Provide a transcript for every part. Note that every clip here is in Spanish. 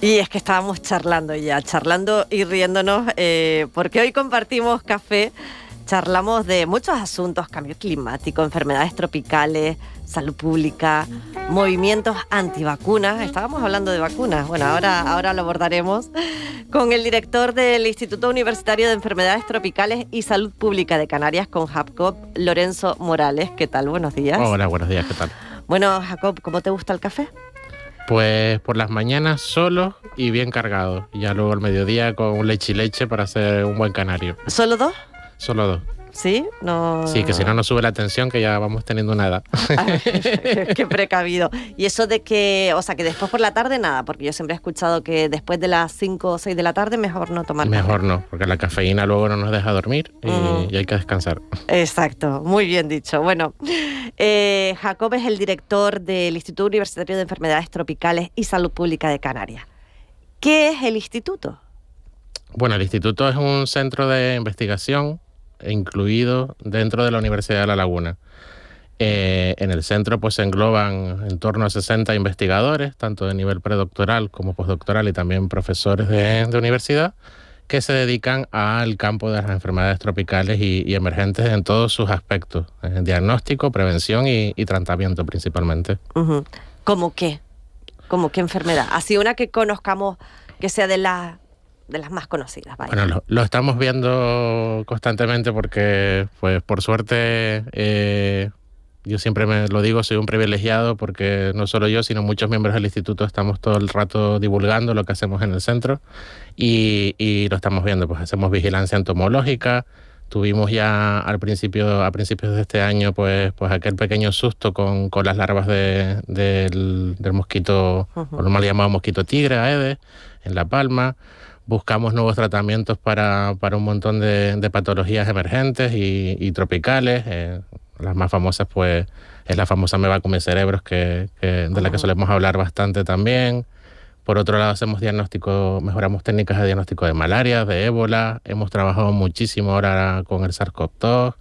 Y es que estábamos charlando y riéndonos, porque hoy compartimos café, charlamos de muchos asuntos: cambio climático, enfermedades tropicales, salud pública, movimientos antivacunas. Estábamos hablando de vacunas. Bueno, ahora lo abordaremos con el director del Instituto Universitario de Enfermedades Tropicales y Salud Pública de Canarias, con Jacob Lorenzo Morales. ¿Qué tal? Buenos días. Hola, buenos días, ¿qué tal? Bueno, Jacob, ¿cómo te gusta el café? Pues por las mañanas solo y bien cargado. Y ya luego al mediodía con leche y leche para hacer un buen canario. ¿Solo dos? Solo dos. ¿Sí? No... Sí, que si no nos sube la tensión, que ya vamos teniendo una edad. Qué precavido. Y eso de que, o sea, que después por la tarde nada, porque yo siempre he escuchado que después de las 5 o 6 de la tarde mejor no tomar café. Mejor no, porque la cafeína luego no nos deja dormir y hay que descansar. Exacto, muy bien dicho. Bueno, Jacob es el director del Instituto Universitario de Enfermedades Tropicales y Salud Pública de Canarias. ¿Qué es el instituto? Bueno, el instituto es un centro de investigación incluido dentro de la Universidad de La Laguna. En el centro pues se engloban en torno a 60 investigadores, tanto de nivel predoctoral como postdoctoral, y también profesores de universidad, que se dedican al campo de las enfermedades tropicales y emergentes en todos sus aspectos: diagnóstico, prevención y tratamiento principalmente. Uh-huh. ¿Cómo qué? ¿Cómo qué enfermedad? Así una que conozcamos, que sea de las más conocidas. Vaya. Bueno, lo estamos viendo constantemente porque, pues por suerte, yo siempre me lo digo, soy un privilegiado porque no solo yo, sino muchos miembros del instituto estamos todo el rato divulgando lo que hacemos en el centro y lo estamos viendo. Pues hacemos vigilancia entomológica. Tuvimos ya a principios de este año pues aquel pequeño susto con las larvas del mosquito, o lo mal llamado mosquito tigre, Aedes, en La Palma. Buscamos nuevos tratamientos para un montón de patologías emergentes y tropicales. Las más famosas pues es la famosa ameba cerebros, de la que solemos hablar bastante también. Por otro lado, mejoramos técnicas de diagnóstico de malaria, de ébola. Hemos trabajado muchísimo ahora con el SARS-CoV-2,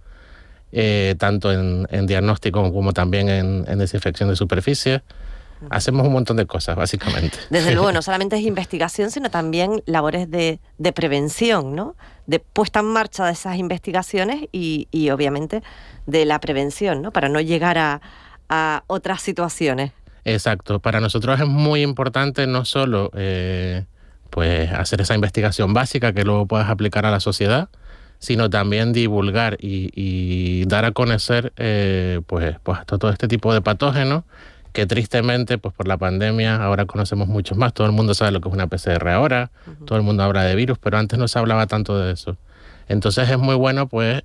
tanto en diagnóstico como también en desinfección de superficie. Hacemos un montón de cosas, básicamente. Desde luego, no solamente es investigación, sino también labores de prevención, ¿no? De puesta en marcha de esas investigaciones y obviamente, de la prevención, ¿no? Para no llegar a otras situaciones. Exacto. Para nosotros es muy importante no solo pues hacer esa investigación básica que luego puedas aplicar a la sociedad, sino también divulgar y dar a conocer pues todo este tipo de patógenos que tristemente, pues por la pandemia, ahora conocemos muchos más. Todo el mundo sabe lo que es una PCR ahora, todo el mundo habla de virus, pero antes no se hablaba tanto de eso. Entonces es muy bueno pues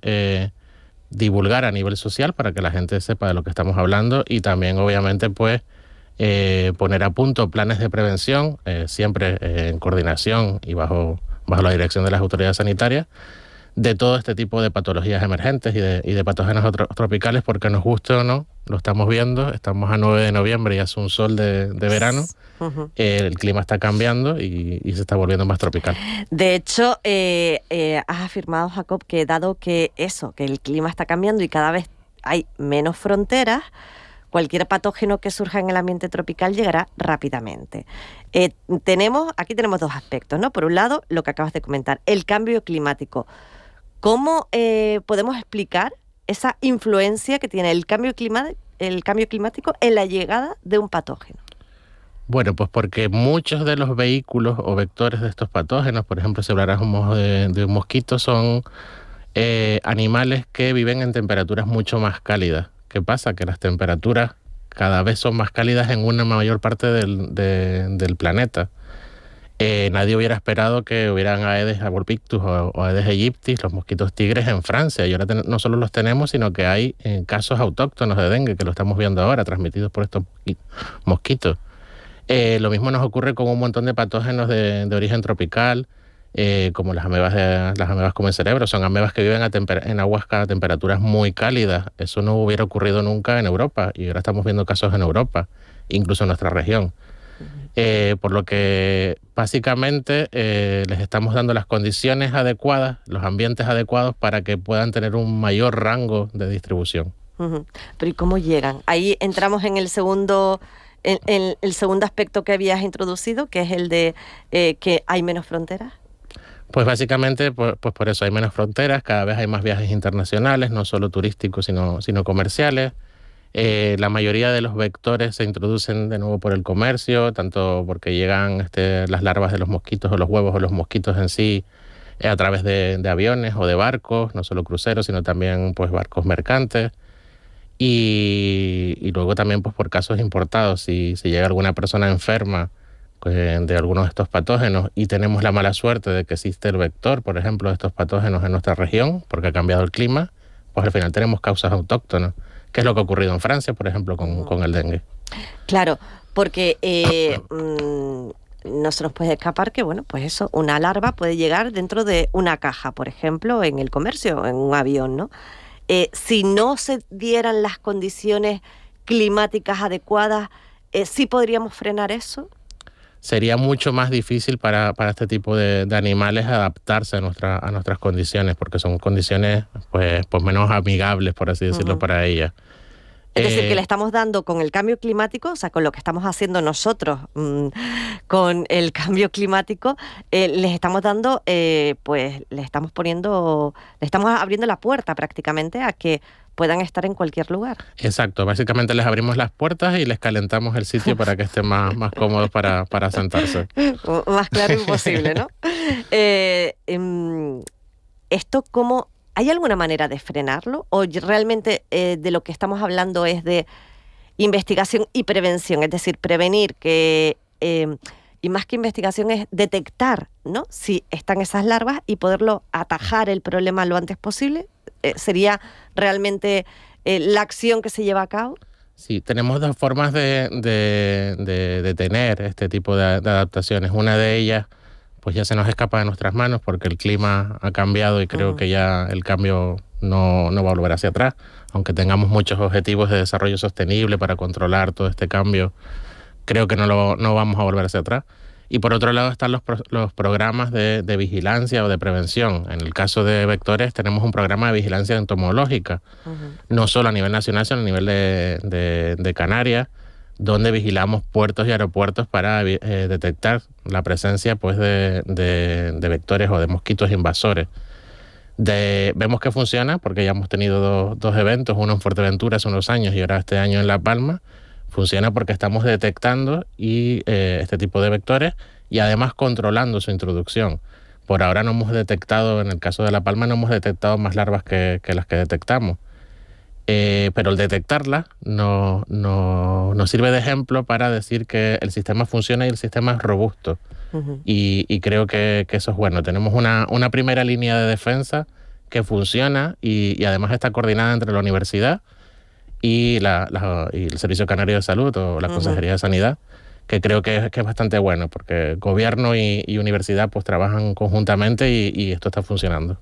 divulgar a nivel social para que la gente sepa de lo que estamos hablando, y también obviamente pues poner a punto planes de prevención, siempre en coordinación y bajo la dirección de las autoridades sanitarias, de todo este tipo de patologías emergentes y de patógenos tropicales, porque nos guste o no, lo estamos viendo. Estamos a 9 de noviembre y hace un sol de verano. El clima está cambiando y se está volviendo más tropical. De hecho, has afirmado, Jacob, que dado que el clima está cambiando y cada vez hay menos fronteras, cualquier patógeno que surja en el ambiente tropical llegará rápidamente. Aquí tenemos dos aspectos, ¿no? Por un lado, lo que acabas de comentar, el cambio climático. ¿Cómo podemos explicar esa influencia que tiene el cambio climático en la llegada de un patógeno? Bueno, pues porque muchos de los vehículos o vectores de estos patógenos, por ejemplo, si habláramos de un mosquito, son animales que viven en temperaturas mucho más cálidas. ¿Qué pasa? Que las temperaturas cada vez son más cálidas en una mayor parte del planeta. Nadie hubiera esperado que hubieran Aedes albopictus o Aedes aegyptis, los mosquitos tigres, en Francia. Y ahora no solo los tenemos, sino que hay casos autóctonos de dengue, que lo estamos viendo ahora, transmitidos por estos mosquitos. Lo mismo nos ocurre con un montón de patógenos de origen tropical, como las amebas cerebros. Son amebas que viven en aguas a temperaturas muy cálidas. Eso no hubiera ocurrido nunca en Europa, y ahora estamos viendo casos en Europa, incluso en nuestra región. Por lo que básicamente les estamos dando las condiciones adecuadas, los ambientes adecuados para que puedan tener un mayor rango de distribución. Pero ¿y cómo llegan? Ahí entramos en el segundo el segundo aspecto que habías introducido, que es el de que hay menos fronteras. Pues básicamente, pues por eso hay menos fronteras, cada vez hay más viajes internacionales, no solo turísticos, sino comerciales. La mayoría de los vectores se introducen de nuevo por el comercio, tanto porque llegan las larvas de los mosquitos o los huevos o los mosquitos en sí a través de aviones o de barcos, no solo cruceros, sino también pues barcos mercantes. Y luego también pues por casos importados, si llega alguna persona enferma pues, de algunos de estos patógenos y tenemos la mala suerte de que existe el vector, por ejemplo, de estos patógenos en nuestra región, porque ha cambiado el clima, pues al final tenemos causas autóctonas, que es lo que ha ocurrido en Francia, por ejemplo, con el dengue. Claro, porque no se nos puede escapar que, bueno, pues eso, una larva puede llegar dentro de una caja, por ejemplo, en el comercio, en un avión, ¿no? Si no se dieran las condiciones climáticas adecuadas, ¿sí podríamos frenar eso? Sería mucho más difícil para este tipo de animales adaptarse a nuestras condiciones, porque son condiciones pues menos amigables, por así decirlo, para ellas. Es decir, que le estamos dando con el cambio climático, o sea, con lo que estamos haciendo nosotros con el cambio climático, les estamos dando, pues le estamos abriendo la puerta prácticamente a que puedan estar en cualquier lugar. Exacto, básicamente les abrimos las puertas y les calentamos el sitio para que estén más cómodos para sentarse. Más claro imposible, ¿no? Esto como... ¿Hay alguna manera de frenarlo? ¿O realmente de lo que estamos hablando es de investigación y prevención? Es decir, prevenir que... y más que investigación es detectar, ¿no?, si están esas larvas y poderlo atajar el problema lo antes posible. ¿Sería realmente la acción que se lleva a cabo? Sí, tenemos dos formas de detener este tipo de adaptaciones. Una de ellas pues ya se nos escapa de nuestras manos porque el clima ha cambiado y creo que ya el cambio no va a volver hacia atrás. Aunque tengamos muchos objetivos de desarrollo sostenible para controlar todo este cambio, creo que no vamos a volver hacia atrás. Y por otro lado están los programas de vigilancia o de prevención. En el caso de vectores tenemos un programa de vigilancia entomológica, no solo a nivel nacional, sino a nivel de Canarias, donde vigilamos puertos y aeropuertos para detectar la presencia pues, de vectores o de mosquitos invasores. Vemos que funciona porque ya hemos tenido dos eventos, uno en Fuerteventura hace unos años y ahora este año en La Palma. Funciona porque estamos detectando este tipo de vectores y además controlando su introducción. Por ahora no hemos detectado, en el caso de La Palma, no hemos detectado más larvas que las que detectamos. Pero el detectarlas nos sirve de ejemplo para decir que el sistema funciona y el sistema es robusto. Y creo que eso es bueno. Tenemos una primera línea de defensa que funciona y además está coordinada entre la universidad y el Servicio Canario de Salud o la Consejería de Sanidad, que creo que es bastante bueno, porque gobierno y universidad pues trabajan conjuntamente y esto está funcionando.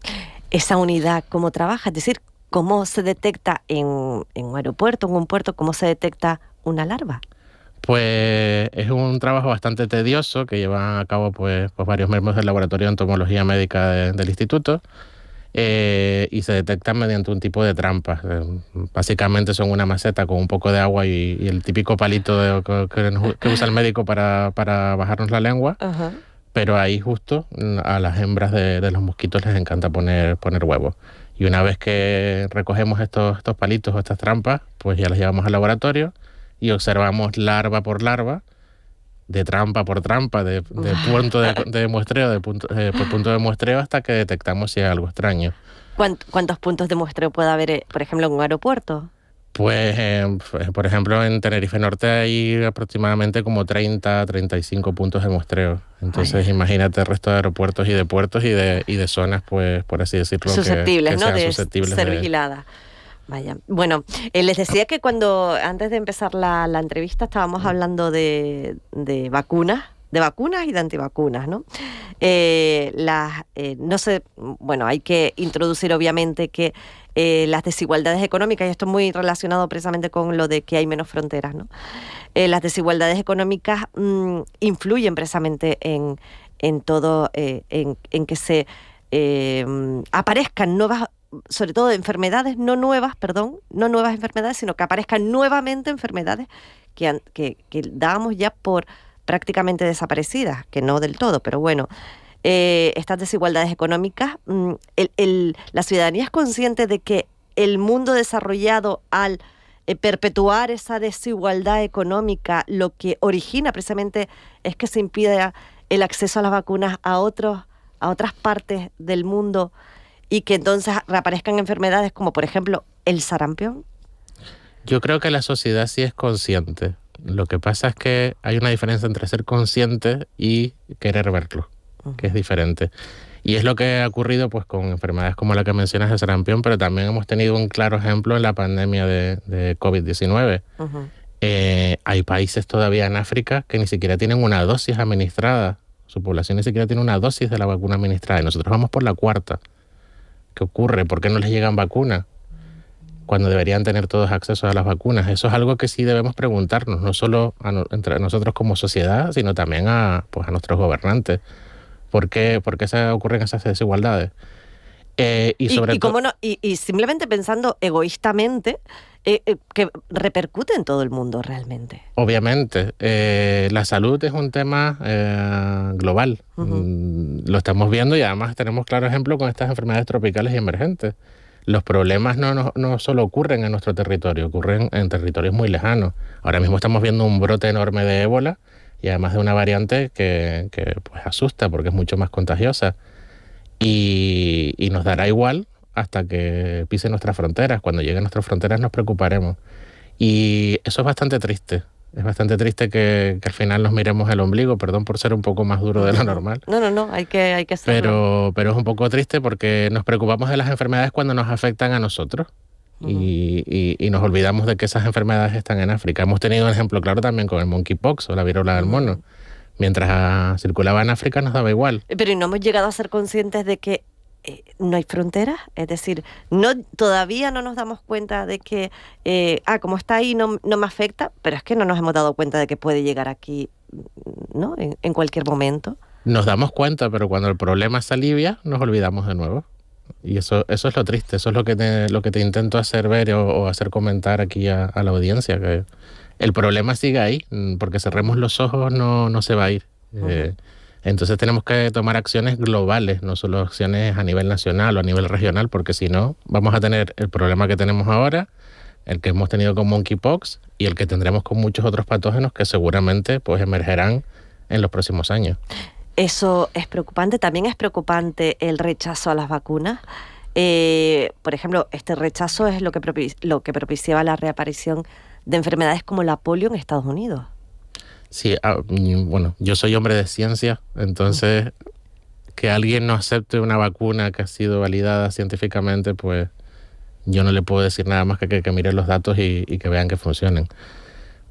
¿Esa unidad cómo trabaja? Es decir, ¿cómo se detecta en un aeropuerto, en un puerto, cómo se detecta una larva? Pues es un trabajo bastante tedioso que llevan a cabo pues varios miembros del Laboratorio de Entomología Médica del Instituto. Y se detectan mediante un tipo de trampas. Básicamente son una maceta con un poco de agua y el típico palito que usa el médico para bajarnos la lengua. Pero ahí justo a las hembras de los mosquitos les encanta poner huevos. Y una vez que recogemos estos palitos o estas trampas, pues ya las llevamos al laboratorio y observamos larva por larva, de trampa por trampa, de punto de muestreo, por punto de muestreo, hasta que detectamos si hay algo extraño. ¿Cuántos puntos de muestreo puede haber, por ejemplo, en un aeropuerto? Pues, por ejemplo, en Tenerife Norte hay aproximadamente como 35 puntos de muestreo. Entonces, imagínate el resto de aeropuertos y de puertos y de zonas, pues, por así decirlo, susceptibles, que ¿no?, de susceptibles ser vigiladas. Vaya. Bueno, les decía que antes de empezar la entrevista estábamos hablando de vacunas y de antivacunas, ¿no? No sé, bueno, hay que introducir obviamente que las desigualdades económicas, y esto es muy relacionado precisamente con lo de que hay menos fronteras, ¿no? Las desigualdades económicas influyen precisamente en todo, en que se aparezcan nuevas sobre todo enfermedades no nuevas, no nuevas enfermedades, sino que aparezcan nuevamente enfermedades que dábamos ya por prácticamente desaparecidas, que no del todo, pero bueno, estas desigualdades económicas, la ciudadanía es consciente de que el mundo desarrollado al perpetuar esa desigualdad económica, lo que origina precisamente es que se impida el acceso a las vacunas a otras partes del mundo y que entonces reaparezcan enfermedades como por ejemplo el sarampión. Yo creo que la sociedad sí es consciente. Lo que pasa es que hay una diferencia entre ser consciente y querer verlo, que es diferente. Y es lo que ha ocurrido pues con enfermedades como la que mencionas, el sarampión, pero también hemos tenido un claro ejemplo en la pandemia de COVID-19. Hay países todavía en África que ni siquiera tienen una dosis administrada. Su población ni siquiera tiene una dosis de la vacuna administrada. Y nosotros vamos por la cuarta. ¿Qué ocurre? ¿Por qué no les llegan vacunas cuando deberían tener todos acceso a las vacunas? Eso es algo que sí debemos preguntarnos, no solo entre nosotros como sociedad, sino también a nuestros gobernantes. ¿Por qué ocurren esas desigualdades? Y simplemente pensando egoístamente, que repercute en todo el mundo realmente. Obviamente. La salud es un tema global. Lo estamos viendo y además tenemos claro ejemplo con estas enfermedades tropicales y emergentes. Los problemas no solo ocurren en nuestro territorio, ocurren en territorios muy lejanos. Ahora mismo estamos viendo un brote enorme de ébola y además de una variante que pues asusta porque es mucho más contagiosa. Y nos dará igual hasta que pise nuestras fronteras. Cuando llegue a nuestras fronteras nos preocuparemos. Y eso es bastante triste. Es bastante triste que al final nos miremos el ombligo, perdón por ser un poco más duro de lo normal. No, hay que hacerlo. Pero es un poco triste porque nos preocupamos de las enfermedades cuando nos afectan a nosotros. Y nos olvidamos de que esas enfermedades están en África. Hemos tenido un ejemplo claro también con el monkeypox o la viruela del mono. Mientras circulaba en África nos daba igual. Pero no hemos llegado a ser conscientes de que no hay fronteras, es decir, todavía no nos damos cuenta de que, como está ahí no me afecta, pero es que no nos hemos dado cuenta de que puede llegar aquí, ¿no? En cualquier momento. Nos damos cuenta, pero cuando el problema se alivia, nos olvidamos de nuevo. Y eso es lo triste, eso es lo que te intento hacer ver o hacer comentar aquí a la audiencia, que el problema sigue ahí, porque cerremos los ojos no se va a ir. Entonces tenemos que tomar acciones globales, no solo acciones a nivel nacional o a nivel regional, porque si no, vamos a tener el problema que tenemos ahora, el que hemos tenido con monkeypox y el que tendremos con muchos otros patógenos que seguramente pues emergerán en los próximos años. Eso es preocupante. También es preocupante el rechazo a las vacunas. Por ejemplo, este rechazo es lo que propiciaba la reaparición de enfermedades como la polio en Estados Unidos. Sí, bueno, yo soy hombre de ciencia, entonces que alguien no acepte una vacuna que ha sido validada científicamente, pues yo no le puedo decir nada más que miren los datos y que vean que funcionen.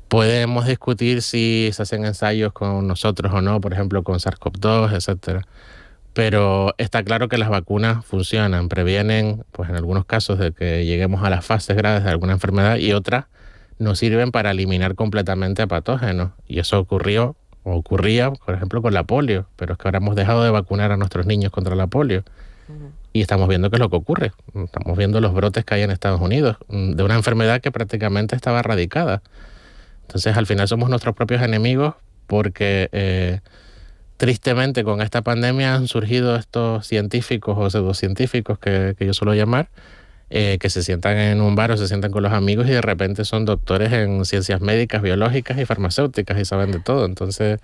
Podemos discutir si se hacen ensayos con nosotros o no, por ejemplo con SARS-CoV-2, etcétera. Pero está claro que las vacunas funcionan, previenen, pues en algunos casos, de que lleguemos a las fases graves de alguna enfermedad y otras nos sirven para eliminar completamente a patógenos. Y eso ocurría, por ejemplo, con la polio, pero es que ahora hemos dejado de vacunar a nuestros niños contra la polio. Y estamos viendo qué es lo que ocurre. Estamos viendo los brotes que hay en Estados Unidos de una enfermedad que prácticamente estaba erradicada. Entonces, al final somos nuestros propios enemigos porque, tristemente, con esta pandemia han surgido estos científicos o pseudocientíficos que yo suelo llamar, que se sientan en un bar o se sientan con los amigos y de repente son doctores en ciencias médicas, biológicas y farmacéuticas y saben de todo. Entonces,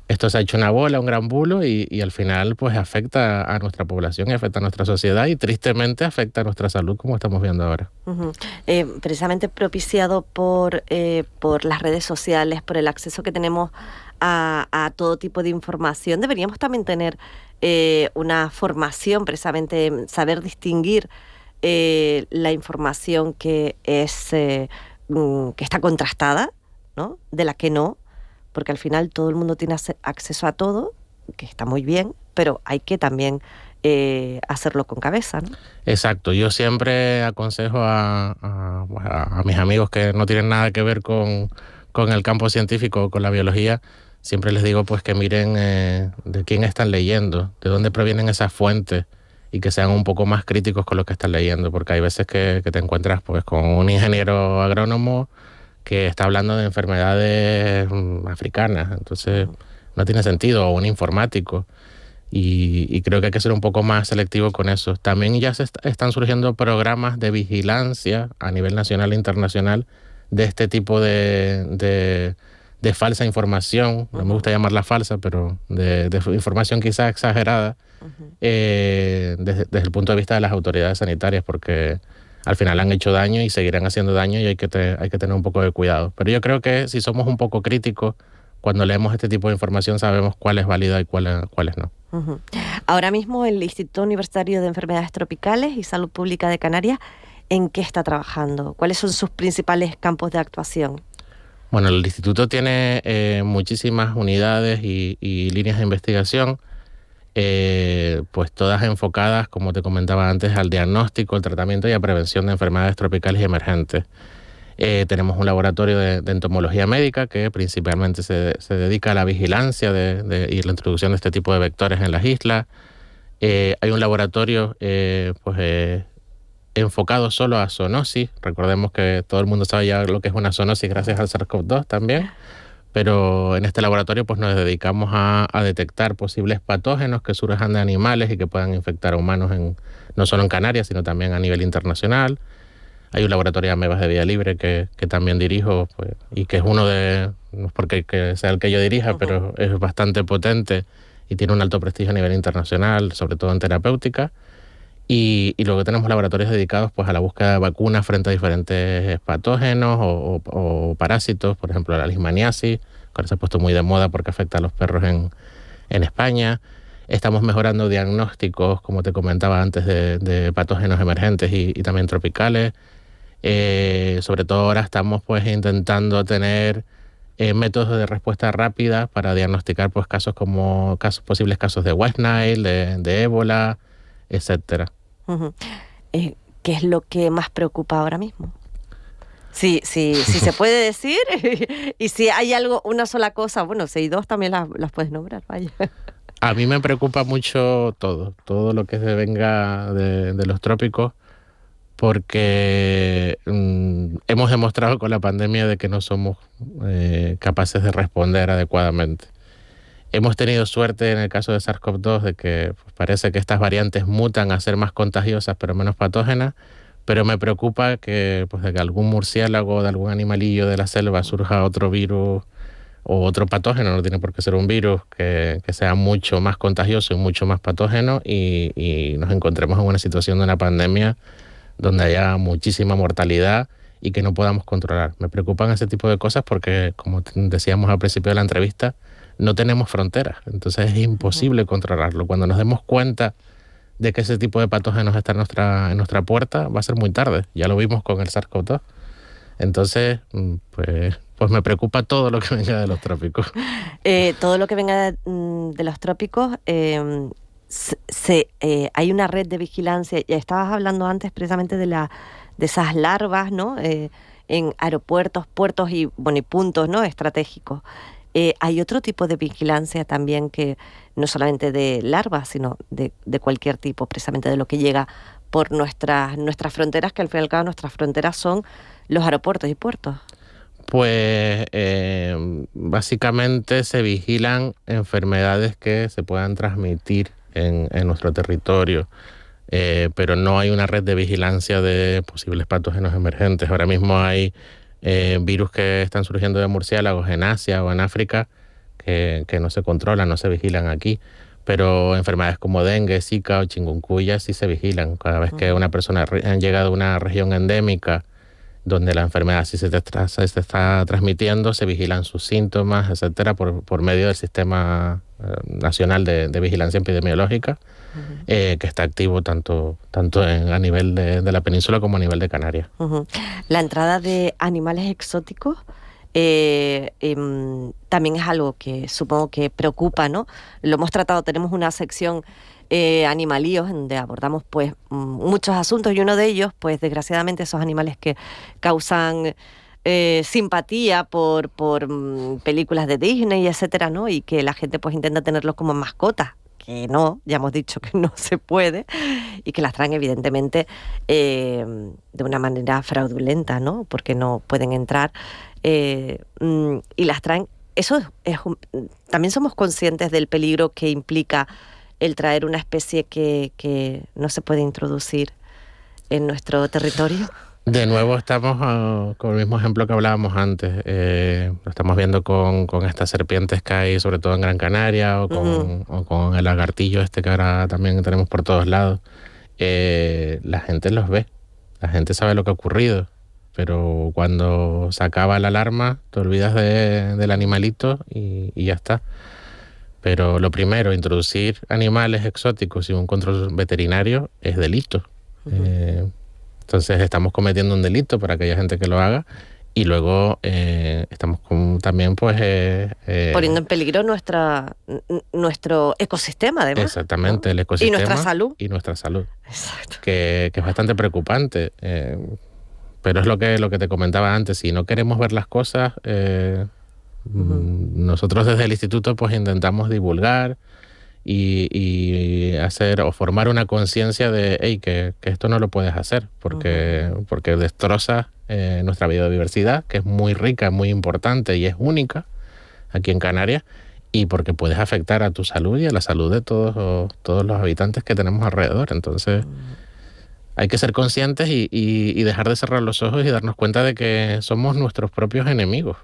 esto se ha hecho una bola, un gran bulo y al final pues afecta a nuestra población y afecta a nuestra sociedad y tristemente afecta a nuestra salud como estamos viendo ahora. Precisamente propiciado por las redes sociales, por el acceso que tenemos a todo tipo de información, deberíamos también tener una formación, precisamente saber distinguir la información que está contrastada, ¿no?, de la que no, porque al final todo el mundo tiene acceso a todo, que está muy bien, pero hay que también hacerlo con cabeza, ¿no? Exacto. Yo siempre aconsejo a mis amigos que no tienen nada que ver con el campo científico o con la biología, siempre les digo pues que miren de quién están leyendo, de dónde provienen esas fuentes y que sean un poco más críticos con lo que están leyendo, porque hay veces que te encuentras pues con un ingeniero agrónomo que está hablando de enfermedades africanas, entonces no tiene sentido, o un informático. Y creo que hay que ser un poco más selectivo con eso. También ya están surgiendo programas de vigilancia a nivel nacional e internacional de este tipo de falsa información. No me gusta llamarla falsa, pero de información quizás exagerada desde el punto de vista de las autoridades sanitarias, porque al final han hecho daño y seguirán haciendo daño y hay que tener un poco de cuidado. Pero yo creo que si somos un poco críticos, cuando leemos este tipo de información sabemos cuál es válida y cuáles no. Ahora mismo el Instituto Universitario de Enfermedades Tropicales y Salud Pública de Canarias, ¿en qué está trabajando? ¿Cuáles son sus principales campos de actuación? Bueno, el instituto tiene muchísimas unidades y líneas de investigación, pues todas enfocadas, como te comentaba antes, al diagnóstico, el tratamiento y a prevención de enfermedades tropicales y emergentes. Tenemos un laboratorio de entomología médica que principalmente se dedica a la vigilancia y la introducción de este tipo de vectores en las islas. Hay un laboratorio enfocado solo a zoonosis. Recordemos que todo el mundo sabe ya lo que es una zoonosis gracias al SARS-CoV-2 también. Pero en este laboratorio pues nos dedicamos a detectar posibles patógenos que surjan de animales y que puedan infectar a humanos no solo en Canarias, sino también a nivel internacional. Hay un laboratorio de amebas de vida libre que también dirijo, pues, y que es uno de, no es porque sea el que yo dirija, pero es bastante potente y tiene un alto prestigio a nivel internacional, sobre todo en terapéutica. Y luego tenemos laboratorios dedicados pues, a la búsqueda de vacunas frente a diferentes patógenos o parásitos, por ejemplo la leishmaniasis, que ahora se ha puesto muy de moda porque afecta a los perros en España. Estamos mejorando diagnósticos, como te comentaba antes, de patógenos emergentes y también tropicales. Sobre todo ahora estamos pues intentando tener métodos de respuesta rápida para diagnosticar pues posibles casos de West Nile, de ébola, etcétera. ¿Qué es lo que más preocupa ahora mismo? Sí, se puede decir. Y si hay una sola cosa, bueno, si hay dos también las puedes nombrar, vaya. A mí me preocupa mucho todo lo que se venga de los trópicos, porque hemos demostrado con la pandemia de que no somos capaces de responder adecuadamente. Hemos tenido suerte en el caso de SARS-CoV-2 de que pues, parece que estas variantes mutan a ser más contagiosas pero menos patógenas, pero me preocupa que, pues, de que algún murciélago o de algún animalillo de la selva surja otro virus o otro patógeno, no tiene por qué ser un virus, que sea mucho más contagioso y mucho más patógeno y nos encontremos en una situación de una pandemia donde haya muchísima mortalidad y que no podamos controlar. Me preocupan ese tipo de cosas porque, como decíamos al principio de la entrevista, no tenemos fronteras, entonces es imposible controlarlo. Cuando nos demos cuenta de que ese tipo de patógenos está en nuestra puerta, va a ser muy tarde. Ya lo vimos con el SARS-CoV-2. Entonces, pues me preocupa todo lo que venga de los trópicos. Todo lo que venga de los trópicos, hay una red de vigilancia. Ya estabas hablando antes precisamente de esas larvas, ¿no? En aeropuertos, puertos y puntos, ¿no? Estratégicos. Hay otro tipo de vigilancia también, que no solamente de larvas, sino de cualquier tipo, precisamente de lo que llega por nuestras fronteras, que al fin y al cabo nuestras fronteras son los aeropuertos y puertos. Pues básicamente se vigilan enfermedades que se puedan transmitir en nuestro territorio, pero no hay una red de vigilancia de posibles patógenos emergentes. Ahora mismo hay virus que están surgiendo de murciélagos en Asia o en África que no se controlan, no se vigilan aquí, pero enfermedades como dengue, zika o chikungunya sí se vigilan. Cada vez que una persona llega de una región endémica donde la enfermedad sí se está transmitiendo, se vigilan sus síntomas, etcétera, por medio del Sistema Nacional de Vigilancia Epidemiológica, que está activo tanto a nivel de la península como a nivel de Canarias. La entrada de animales exóticos también es algo que supongo que preocupa, ¿no? Lo hemos tratado, tenemos una sección animalíos donde abordamos pues muchos asuntos, y uno de ellos, pues desgraciadamente, esos animales que causan simpatía por películas de Disney, etcétera, ¿no? Y que la gente pues intenta tenerlos como mascotas, que no, ya hemos dicho que no se puede, y que las traen evidentemente de una manera fraudulenta, ¿no? Porque no pueden entrar y las traen. También somos conscientes del peligro que implica el traer una especie que no se puede introducir en nuestro territorio. De nuevo estamos con el mismo ejemplo que hablábamos antes. Lo estamos viendo con estas serpientes que hay sobre todo en Gran Canaria o con el lagartillo este que ahora también tenemos por todos lados. La gente los ve, la gente sabe lo que ha ocurrido, pero cuando se acaba la alarma te olvidas del animalito y ya está. Pero lo primero, introducir animales exóticos sin un control veterinario es delito. Entonces estamos cometiendo un delito para aquella gente que lo haga y luego estamos también pues... poniendo en peligro nuestro ecosistema, además. Exactamente, ¿no? El ecosistema. Y nuestra salud. Y nuestra salud. Exacto. Que es bastante preocupante. Pero es lo que te comentaba antes. Si no queremos ver las cosas, nosotros desde el instituto pues intentamos divulgar y hacer o formar una conciencia de que esto no lo puedes hacer porque destrozas nuestra biodiversidad, que es muy rica, muy importante y es única aquí en Canarias, y porque puedes afectar a tu salud y a la salud de todos los habitantes que tenemos alrededor. Entonces hay que ser conscientes y dejar de cerrar los ojos y darnos cuenta de que somos nuestros propios enemigos.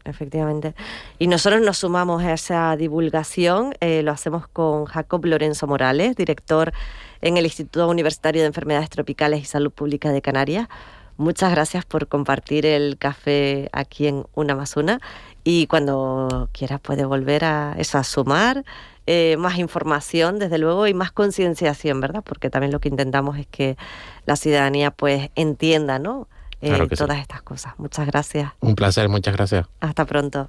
Efectivamente. Y nosotros nos sumamos a esa divulgación, lo hacemos con Jacob Lorenzo Morales, director en el Instituto Universitario de Enfermedades Tropicales y Salud Pública de Canarias. Muchas gracias por compartir el café aquí en Una más Una, y cuando quieras puedes volver a sumar más información, desde luego, y más concienciación, ¿verdad? Porque también lo que intentamos es que la ciudadanía pues entienda, ¿no? Claro que todas sí. estas cosas. Muchas gracias. Un placer, muchas gracias. Hasta pronto.